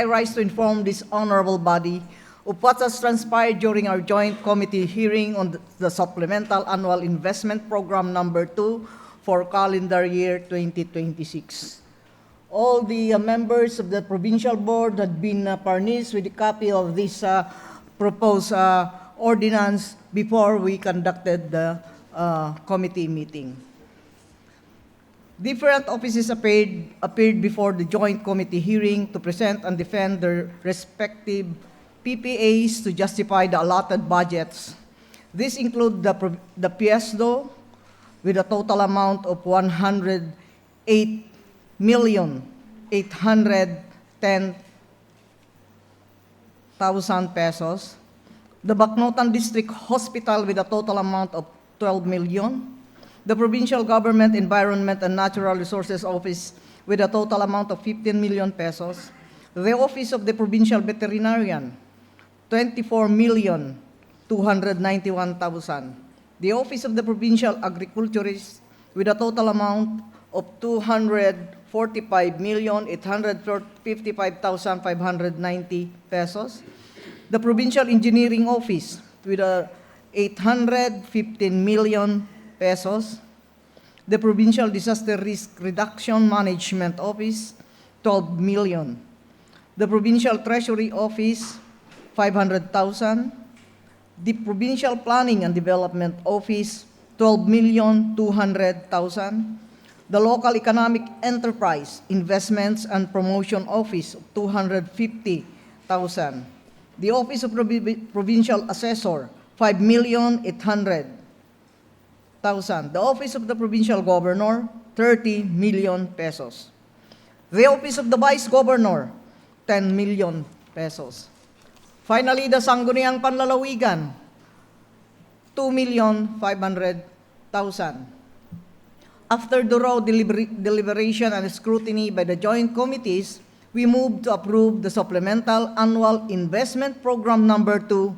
rise to inform this honorable body of what has transpired during our joint committee hearing on the Supplemental Annual Investment Program number 2 for calendar year 2026. All the members of the provincial board had been furnished with a copy of this proposed ordinance before we conducted the committee meeting. Different offices appeared before the joint committee hearing to present and defend their respective PPAs to justify the allotted budgets. These include the PSDO with a total amount of 108,810,000 pesos, the Bacnotan District Hospital with a total amount of 12 million, the Provincial Government Environment and Natural Resources Office with a total amount of 15 million pesos, the Office of the Provincial Veterinarian, 24,291,000, the Office of the Provincial Agriculturist with a total amount of 245,855,590 pesos, the Provincial Engineering Office with 815 million pesos, the Provincial Disaster Risk Reduction Management Office, 12 million, the Provincial Treasury Office, 500,000, the Provincial Planning and Development Office, 12,200,000, the Local Economic Enterprise Investments and Promotion Office, 250,000, the Office of Provincial Assessor, 5,800,000, the Office of the Provincial Governor, 30 million pesos, the Office of the Vice Governor, 10 million pesos. Finally, the Sangguniang Panlalawigan, 2,500,000. After thorough deliberation and scrutiny by the joint committees, we moved to approve the Supplemental Annual Investment Program number 2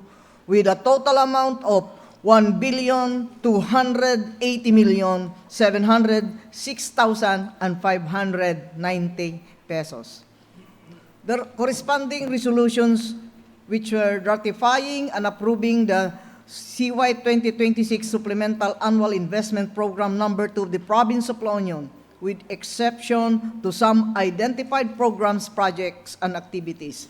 with a total amount of 1,280,706,590 pesos. The corresponding resolutions which were ratifying and approving the CY 2026 Supplemental Annual Investment Program number 2 of the Province of La Union, with exception to some identified programs, projects, and activities.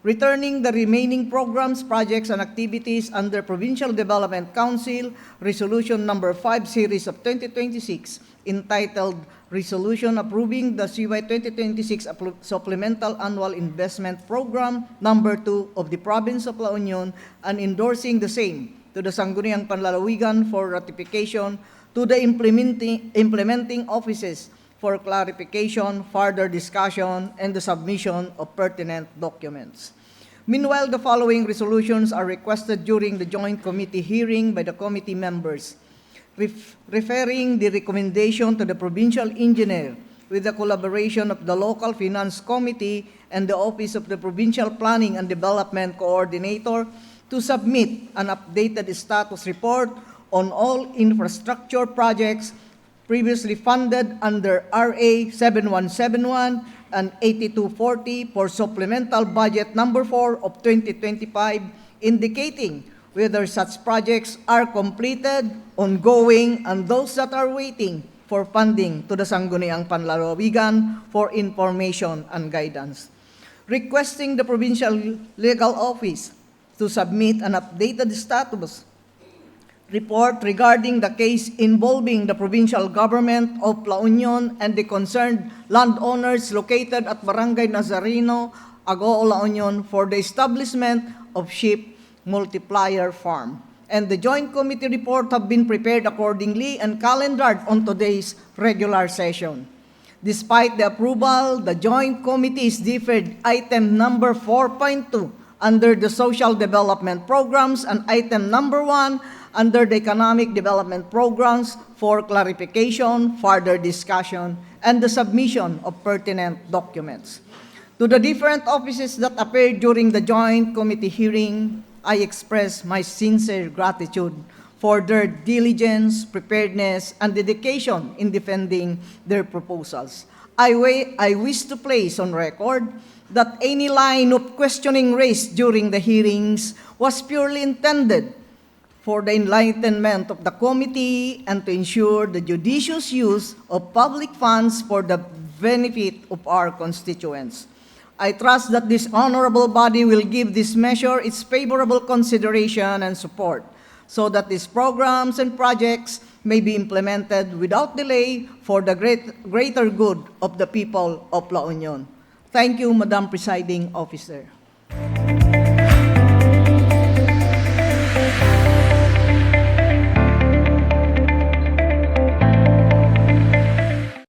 Returning the remaining programs, projects, and activities under Provincial Development Council, Resolution number 5 Series of 2026, entitled Resolution Approving the CY 2026 Supplemental Annual Investment Program number 2 of the Province of La Union and endorsing the same to the Sangguniang Panlalawigan for ratification to the implementing offices for clarification, further discussion, and the submission of pertinent documents. Meanwhile, the following resolutions are requested during the joint committee hearing by the committee members, referring the recommendation to the provincial engineer with the collaboration of the local finance committee and the Office of the Provincial Planning and Development Coordinator to submit an updated status report on all infrastructure projects previously funded under RA 7171 and 8240 for supplemental budget number 4 of 2025, indicating whether such projects are completed, ongoing, and those that are waiting for funding to the Sangguniang Panlalawigan for information and guidance. Requesting the Provincial Legal Office to submit an updated status report regarding the case involving the provincial government of La Union and the concerned landowners located at Barangay Nazareno, Agoo, La Union for the establishment of sheep multiplier farm. And the joint committee report have been prepared accordingly and calendared on today's regular session. Despite the approval, the joint committees differed item number 4.2 under the social development programs and item number 1 under the economic development programs for clarification, further discussion, and the submission of pertinent documents. To the different offices that appeared during the joint committee hearing, I express my sincere gratitude for their diligence, preparedness, and dedication in defending their proposals. I wish to place on record that any line of questioning raised during the hearings was purely intended for the enlightenment of the committee and to ensure the judicious use of public funds for the benefit of our constituents. I trust that this honorable body will give this measure its favorable consideration and support so that these programs and projects may be implemented without delay for the greater good of the people of La Union. Thank you, Madam Presiding Officer.